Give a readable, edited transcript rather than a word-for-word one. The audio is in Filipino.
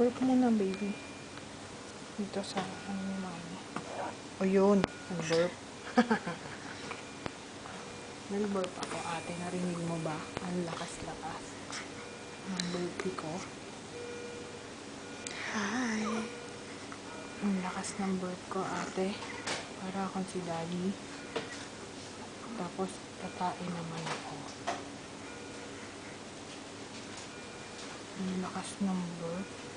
Burp muna, baby. Dito sa ano ni mami. O yun, nag-burp. Nag-burp ako, ate. Narinig mo ba? Ang lakas-lakas ng burpee ko. Hi! Ang lakas ng burp ko, ate. Para akong si daddy. Tapos, tatain naman ako. Ang lakas ng burp.